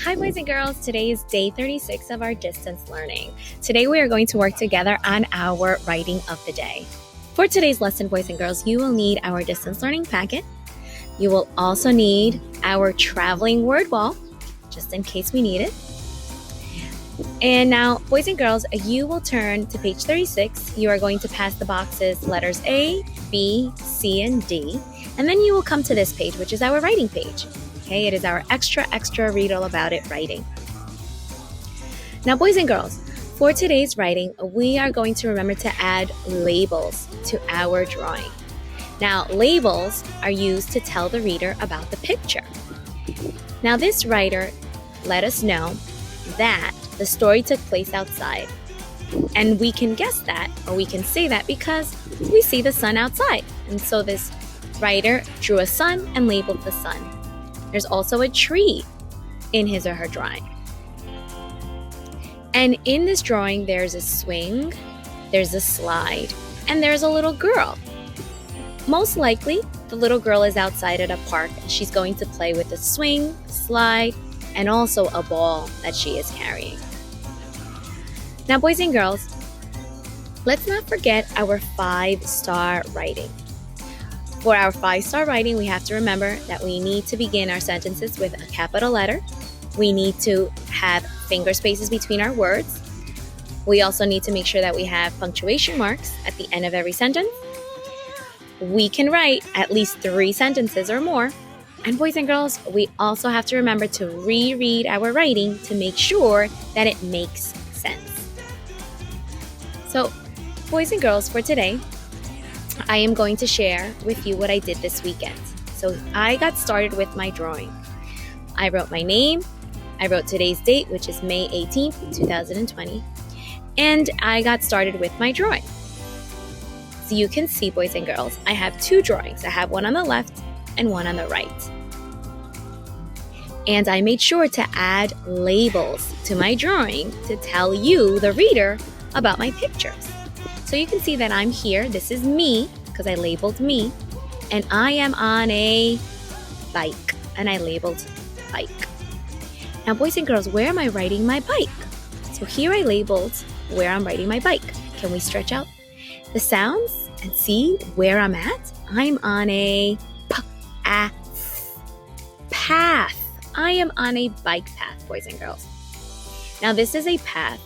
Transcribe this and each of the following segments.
Hi boys and girls, today is day 36 of our distance learning. Today we are going to work together on our writing of the day. For today's lesson, boys and girls, you will need our distance learning packet. You will also need our traveling word wall, just in case we need it. And now, boys and girls, you will turn to page 36. You are going to pass the boxes letters A, B, C, and D. And then you will come to this page, which is our writing page. Okay, it is our extra read all about it writing. Now, boys and girls, for today's writing, we are going to remember to add labels to our drawing. Now, labels are used to tell the reader about the picture. Now, this writer let us know that the story took place outside. And we can guess that, or we can say that because we see the sun outside. And so this writer drew a sun and labeled the sun. There's also a tree in his or her drawing. And in this drawing, there's a swing, there's a slide, and there's a little girl. Most likely, the little girl is outside at a park and she's going to play with a swing, slide, and also a ball that she is carrying. Now, boys and girls, let's not forget our 5-star writing. For our 5-star writing, we have to remember that we need to begin our sentences with a capital letter. We need to have finger spaces between our words. We also need to make sure that we have punctuation marks at the end of every sentence. We can write at least 3 sentences or more. And boys and girls, we also have to remember to reread our writing to make sure that it makes sense. So, boys and girls, for today, I am going to share with you what I did this weekend. So I got started with my drawing. I wrote my name, I wrote today's date, which is May 18th, 2020, and I got started with my drawing. So you can see, boys and girls, I have 2 drawings. I have one on the left and one on the right. And I made sure to add labels to my drawing to tell you, the reader, about my pictures. So you can see that I'm here. This is me, because I labeled me. And I am on a bike, and I labeled bike. Now, boys and girls, where am I riding my bike? So here I labeled where I'm riding my bike. Can we stretch out the sounds and see where I'm at? I'm on a path. I am on a bike path, boys and girls. Now, this is a path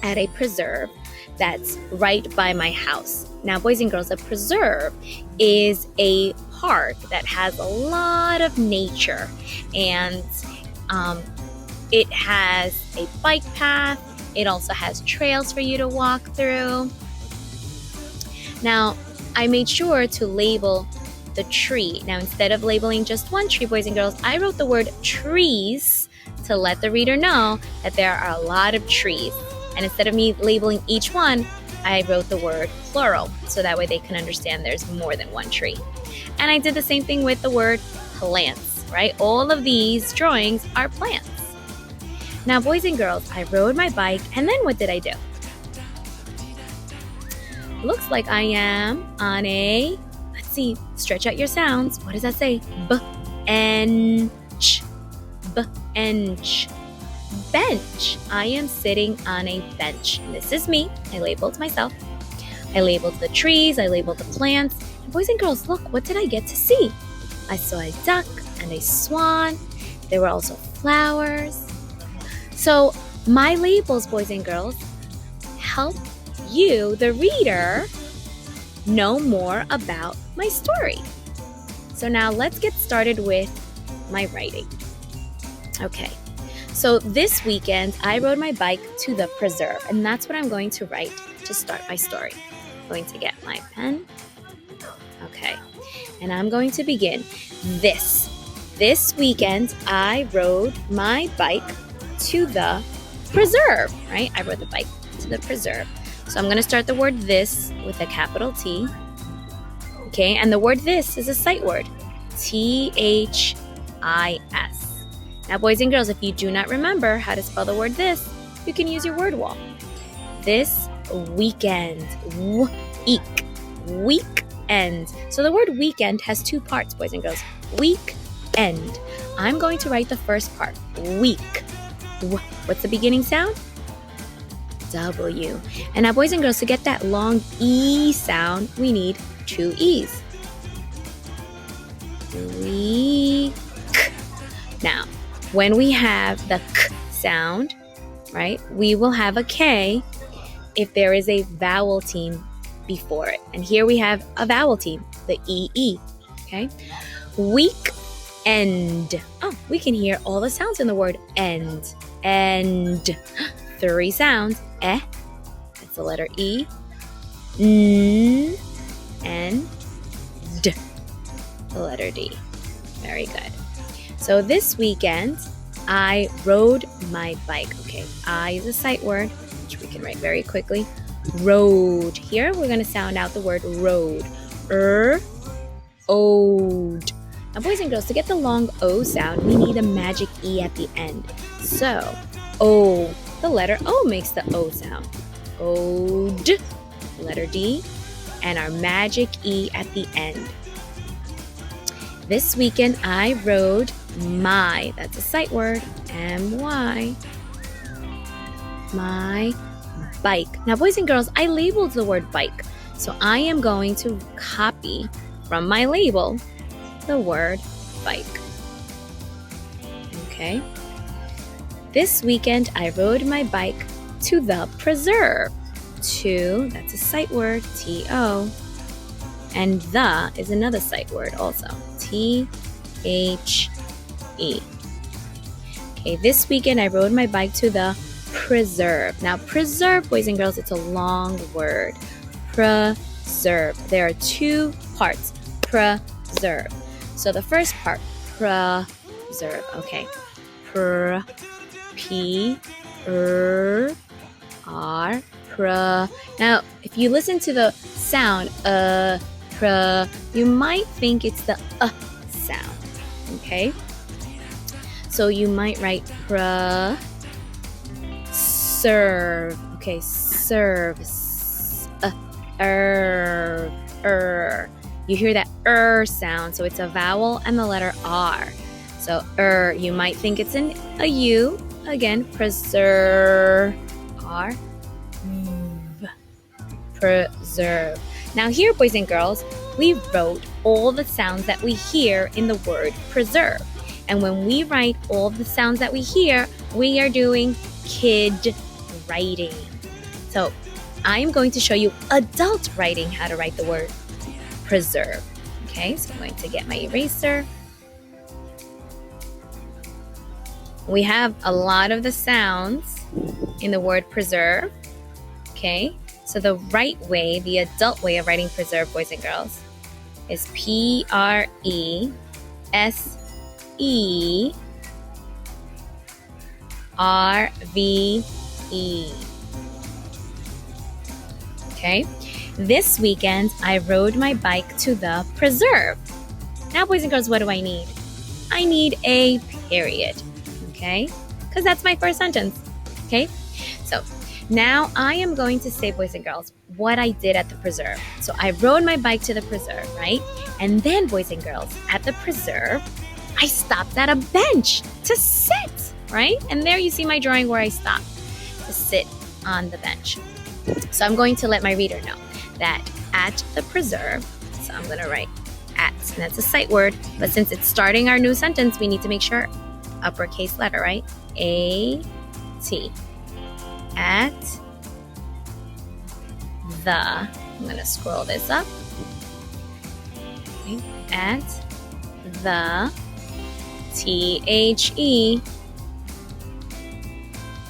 at a preserve that's right by my house. Now, boys and girls, a preserve is a park that has a lot of nature, and it has a bike path. It also has trails for you to walk through. Now, I made sure to label the tree. Now, instead of labeling just one tree, boys and girls, I wrote the word trees to let the reader know that there are a lot of trees. And instead of me labeling each one, I wrote the word plural, so that way they can understand there's more than one tree. And I did the same thing with the word plants, right? All of these drawings are plants. Now, boys and girls, I rode my bike, and then what did I do? Looks like I am on a, let's see, stretch out your sounds. What does that say? Bench. Bench. Bench. I am sitting on a bench. This is me. I labeled myself. I labeled the trees. I labeled the plants. And boys and girls, look, what did I get to see? I saw a duck and a swan. There were also flowers. So my labels, boys and girls, help you, the reader, know more about my story. So now let's get started with my writing. Okay. So this weekend, I rode my bike to the preserve, and that's what I'm going to write to start my story. I'm going to get my pen. Okay, and I'm going to begin. This weekend, I rode my bike to the preserve, right? I rode the bike to the preserve. So I'm going to start the word this with a capital T. Okay, and the word this is a sight word. THIS. Now, boys and girls, if you do not remember how to spell the word this, you can use your word wall. This weekend. Weekend. So the word weekend has 2 parts, boys and girls. Week end. I'm going to write the first part, week. What's the beginning sound? W. And now, boys and girls, to get that long E sound, we need 2 E's. Week. Now, when we have the K sound, right, we will have a K if there is a vowel team before it. And here we have a vowel team, the EE, okay? Week end. Oh, we can hear all the sounds in the word end. End. 3 sounds. That's the letter E. N. And D. The letter D. Very good. So this weekend, I rode my bike. Okay, I is a sight word, which we can write very quickly. Road. Here, we're going to sound out the word road. Ode. Now, boys and girls, to get the long O sound, we need a magic E at the end. So, O. The letter O makes the O sound. Ode. Letter D. And our magic E at the end. This weekend, I rode my, that's a sight word, M-Y, my bike. Now, boys and girls, I labeled the word bike, so I am going to copy from my label the word bike. Okay. This weekend, I rode my bike to the preserve. To, that's a sight word, T-O. And the is another sight word also, T-H-E. Okay, this weekend I rode my bike to the preserve. Now, preserve, boys and girls, it's a long word. Preserve. There are 2 parts. Preserve. So the first part, preserve. Okay. P-R, pre. Now, if you listen to the sound, you might think it's the sound. Okay? So you might write serve. Okay, serve. You hear that sound, so it's a vowel and the letter R. So you might think it's a U. Again, preserve. R. Preserve. Now here, boys and girls, we wrote all the sounds that we hear in the word preserve. And when we write all the sounds that we hear, we are doing kid writing. So I'm going to show you adult writing, how to write the word preserve. Okay, so I'm going to get my eraser. We have a lot of the sounds in the word preserve. Okay, so the right way, the adult way of writing preserve, boys and girls, is P-R-E-S-E-R-V-E. Okay, this weekend I rode my bike to the preserve. Now, boys and girls, what do I need? I need a period. Okay, because that's my first sentence. Okay, so now I am going to say, boys and girls, what I did at the preserve. So I rode my bike to the preserve, right? And then, boys and girls, at the preserve, I stopped at a bench to sit, right? And there you see my drawing where I stopped to sit on the bench. So I'm going to let my reader know that at the preserve, so I'm going to write at, and that's a sight word, but since it's starting our new sentence, we need to make sure uppercase letter, right? A-T. At the, I'm going to scroll this up. Okay. At the, T-H-E,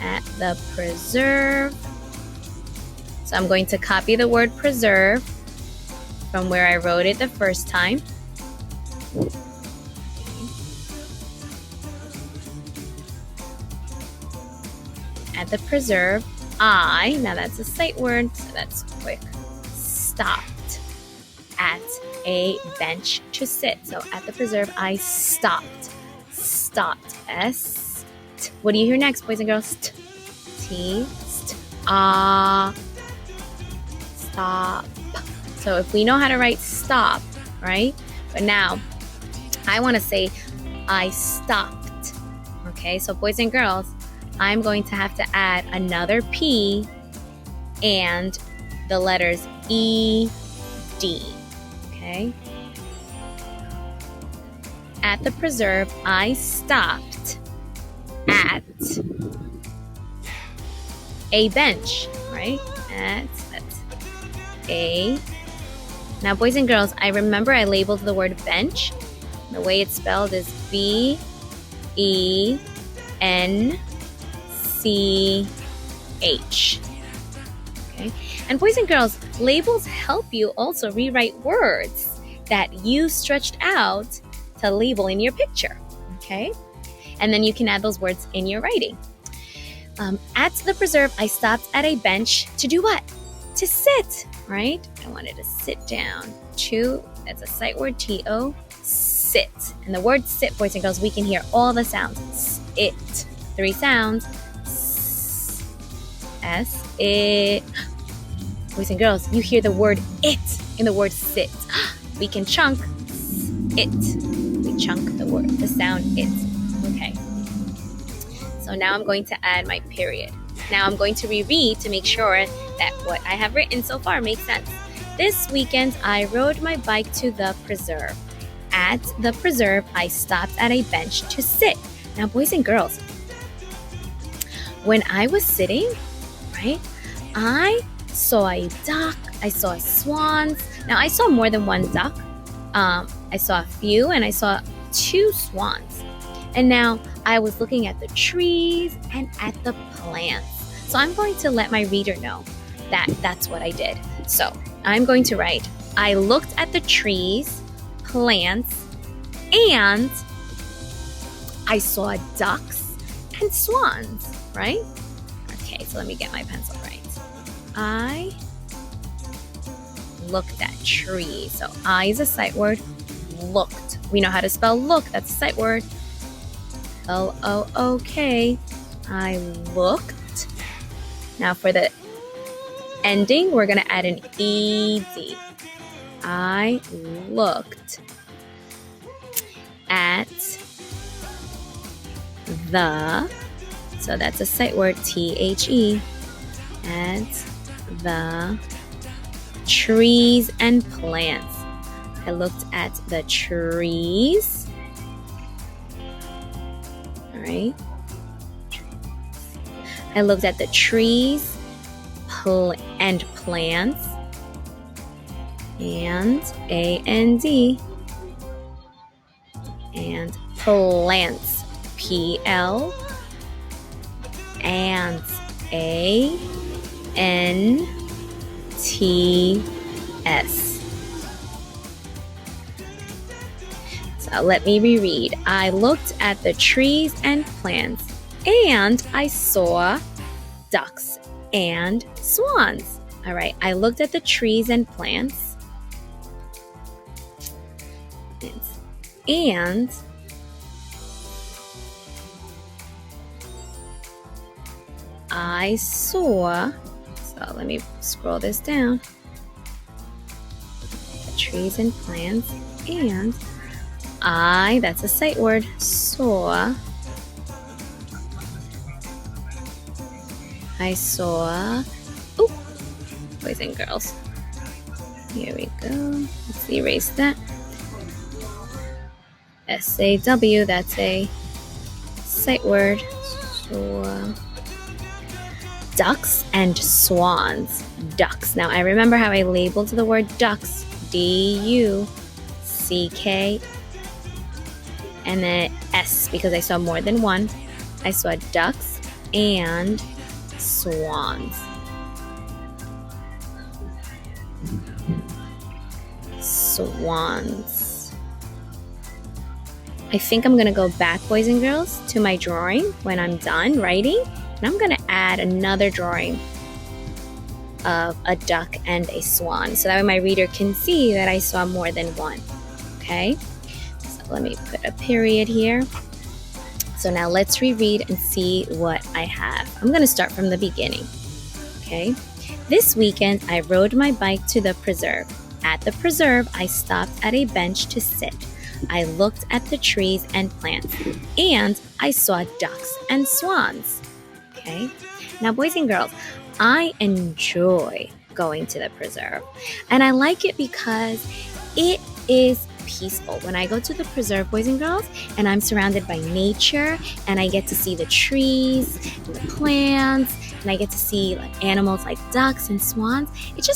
at the preserve. So I'm going to copy the word preserve from where I wrote it the first time. At the preserve, I, now that's a sight word, so that's quick, stopped at a bench to sit. So at the preserve, I stopped. Stopped. S. T. What do you hear next, boys and girls? T. T. St. Stop. So if we know how to write stop, right? But now I want to say I stopped. Okay, so boys and girls, I'm going to have to add another P and the letters E-D. Okay. At the preserve, I stopped at a bench, right? That's a. Now, boys and girls, I remember I labeled the word bench. The way it's spelled is B-E-N-C-H. Okay? And boys and girls, labels help you also rewrite words that you stretched out to label in your picture. Okay? And then you can add those words in your writing. At the preserve, I stopped at a bench to do what? To sit, right? I wanted to sit down. That's a sight word, T-O, sit. And the word sit, boys and girls, we can hear all the sounds. It. 3 sounds. S, it. Boys and girls, you hear the word it in the word sit. We can chunk it. We chunk the sound it. Okay. So now I'm going to add my period. Now I'm going to reread to make sure that what I have written so far makes sense. This weekend, I rode my bike to the preserve. At the preserve, I stopped at a bench to sit. Now, boys and girls, when I was sitting, right, I saw a duck, I saw swans. Now, I saw more than one duck. I saw a few, and I saw 2 swans. And now I was looking at the trees and at the plants. So I'm going to let my reader know that that's what I did. So I'm going to write, I looked at the trees, plants, and I saw ducks and swans, right? Okay, so let me get my pencil right. I looked at trees. So I is a sight word. Looked. We know how to spell look. That's a sight word. L-O-O-K. I looked. Now for the ending, we're going to add an E-D. I looked at the, so that's a sight word, T-H-E, at the trees and plants. I looked at the trees. All right. I looked at the trees and plants, and A-N-D, and plants, P-L, and A-N-T-S. So let me reread. I looked at the trees and plants, and I saw ducks and swans. All right, I looked at the trees and plants, and I saw, so let me scroll this down, the trees and plants, and I, that's a sight word, saw, I saw, oh, boys and girls. Here we go. Let's erase that. S-A-W, that's a sight word. Saw. Ducks and swans. Ducks. Now, I remember how I labeled the word ducks. D-U-C-K. And then S, because I saw more than one. I saw ducks and swans. Swans. I think I'm going to go back, boys and girls, to my drawing when I'm done writing. And I'm going to add another drawing of a duck and a swan. So that way my reader can see that I saw more than one. Okay? So let me put a period here. So now let's reread and see what I have. I'm going to start from the beginning. Okay? This weekend, I rode my bike to the preserve. At the preserve, I stopped at a bench to sit. I looked at the trees and plants, and I saw ducks and swans. Okay? Now, boys and girls, I enjoy going to the preserve, and I like it because it is peaceful. When I go to the preserve, boys and girls, and I'm surrounded by nature, and I get to see the trees and the plants, and I get to see like animals like ducks and swans, it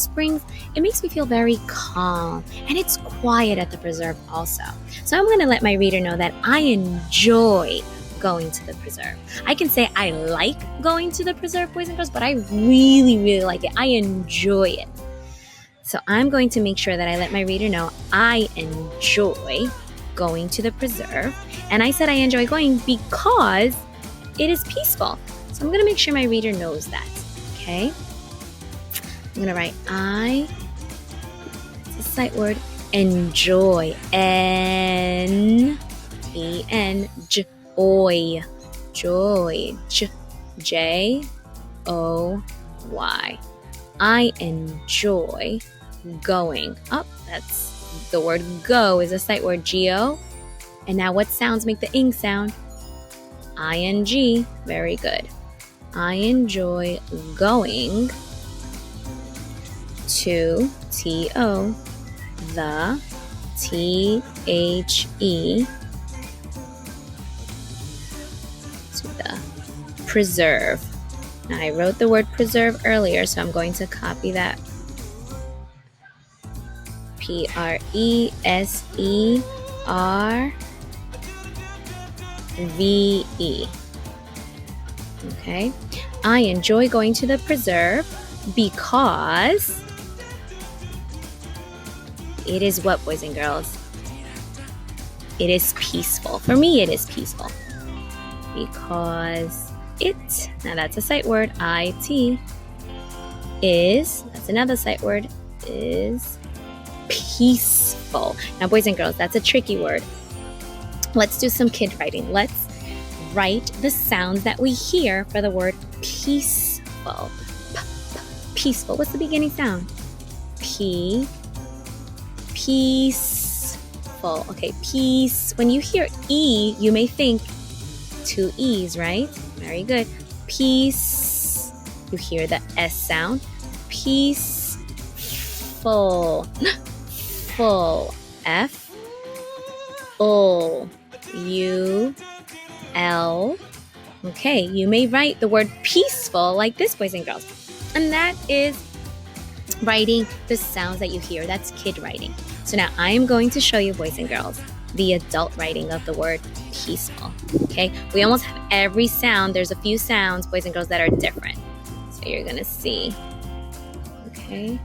makes me feel very calm, and it's quiet at the preserve also. So I'm going to let my reader know that I enjoy going to the preserve. I can say I like going to the preserve, boys and girls, but I really, really like it. I enjoy it. So I'm going to make sure that I let my reader know I enjoy going to the preserve. And I said I enjoy going because it is peaceful. So I'm going to make sure my reader knows that. Okay? I'm going to write it's a sight word, enjoy. N-E-N-J-O-Y. Joy. J-O-Y. I enjoy going. That's the word go is a sight word, G-O. And now what sounds make the ing sound? I-N-G. Very good. I enjoy going to T-O, the T-H-E, to the preserve. Now, I wrote the word preserve earlier, so I'm going to copy that. Preserve. Okay. I enjoy going to the preserve because it is what, boys and girls? It is peaceful. For me, it is peaceful. Because now that's a sight word, I-T, that's another sight word, is peaceful. Now, boys and girls, that's a tricky word. Let's do some kid writing. Let's write the sounds that we hear for the word peaceful. Peaceful. What's the beginning sound? Peaceful. Okay, peace. When you hear E, you may think two E's, right? Very good. Peace. You hear the S sound. Peaceful. Full. F. U-L. Okay, you may write the word peaceful like this, boys and girls. And that is writing the sounds that you hear. That's kid writing. So now I am going to show you, boys and girls, the adult writing of the word peaceful. Okay, we almost have every sound. There's a few sounds, boys and girls, that are different. So you're gonna see. Okay,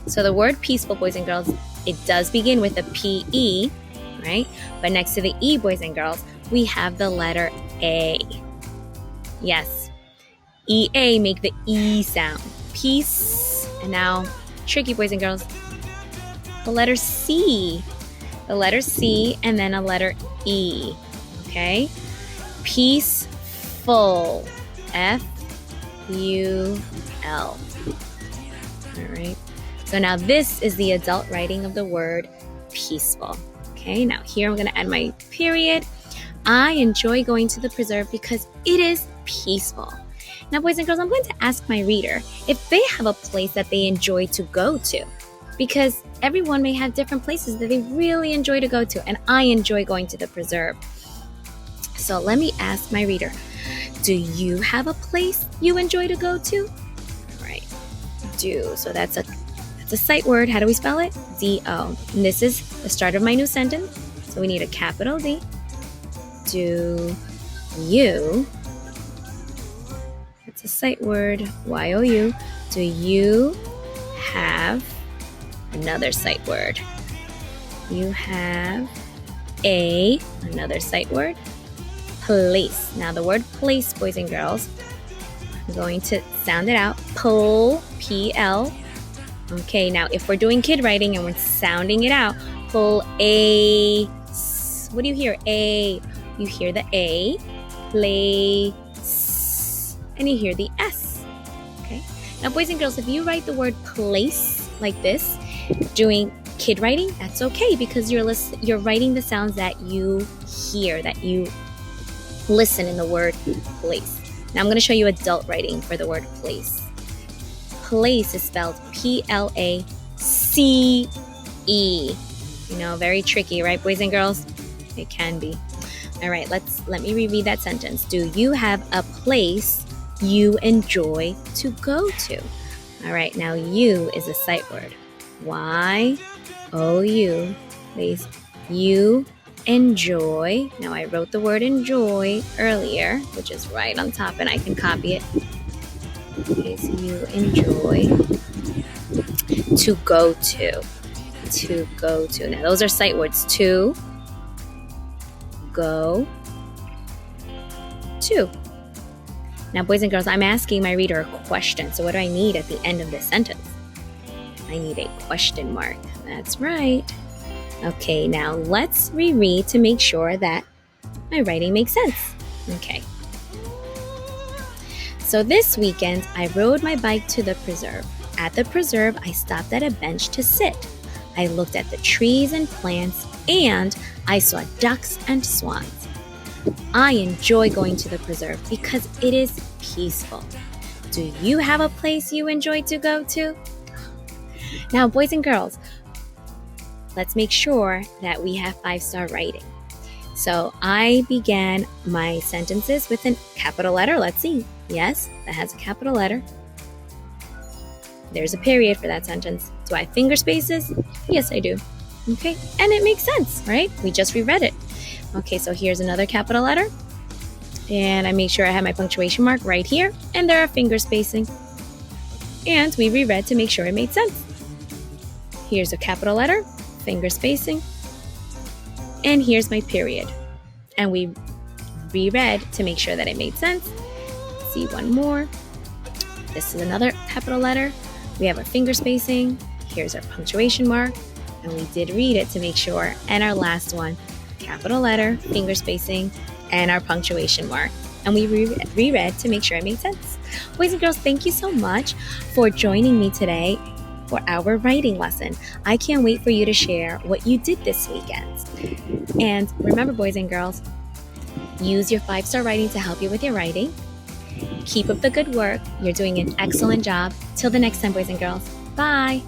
so the word peaceful, boys and girls, it does begin with a P-E, right? But next to the E, boys and girls, we have the letter A. Yes, E-A, make the E sound. Peace. And now, tricky, boys and girls, the letter C. The letter C and then a letter E. Okay? Peaceful. F-U-L. All right. So now this is the adult writing of the word peaceful. Okay, now here I'm going to add my period. I enjoy going to the preserve because it is peaceful. Now, boys and girls, I'm going to ask my reader if they have a place that they enjoy to go to, because everyone may have different places that they really enjoy to go to, and I enjoy going to the preserve. So let me ask my reader, do you have a place you enjoy to go to? All right, do. So that's a sight word. How do we spell it? D-O. And this is the start of my new sentence. So we need a capital D. Do you, it's a sight word, Y-O-U. Do you have another sight word? You have another sight word, place. Now the word place, boys and girls, I'm going to sound it out. Pull, P-L. Okay, now if we're doing kid writing and we're sounding it out, pull a. What do you hear? A. You hear the A, place, and you hear the S. Okay. Now, boys and girls, if you write the word place like this, doing kid writing, that's okay because you're writing the sounds that you hear, that you listen in the word place. Now I'm going to show you adult writing for the word place. Place is spelled Place. Very tricky, right, boys and girls? It can be. All right, let me reread that sentence. Do you have a place you enjoy to go to? All right, now you is a sight word. Y-O-U, please. You enjoy. Now I wrote the word enjoy earlier, which is right on top, and I can copy it. Okay, so you enjoy to go to. To go to. Now those are sight words. To, go, to. Now, boys and girls, I'm asking my reader a question. So what do I need at the end of this sentence? I need a question mark. That's right. Okay, now let's reread to make sure that my writing makes sense. Okay. So this weekend, I rode my bike to the preserve. At the preserve, I stopped at a bench to sit. I looked at the trees and plants, and I saw ducks and swans. I enjoy going to the preserve because it is peaceful. Do you have a place you enjoy to go to? Now, boys and girls, let's make sure that we have 5-star writing. So I began my sentences with a capital letter. Let's see. Yes, that has a capital letter. There's a period for that sentence. Do I have finger spaces? Yes, I do. Okay, and it makes sense, right? We just reread it. Okay, so here's another capital letter. And I make sure I have my punctuation mark right here. And there are finger spacing. And we reread to make sure it made sense. Here's a capital letter, finger spacing. And here's my period. And we reread to make sure that it made sense. Let's see one more. This is another capital letter. We have our finger spacing. Here's our punctuation mark. And we did read it to make sure. And our last one, capital letter, finger spacing, and our punctuation mark. And we reread to make sure it made sense. Boys and girls, thank you so much for joining me today for our writing lesson. I can't wait for you to share what you did this weekend. And remember, boys and girls, use your 5-star writing to help you with your writing. Keep up the good work. You're doing an excellent job. Till the next time, boys and girls. Bye.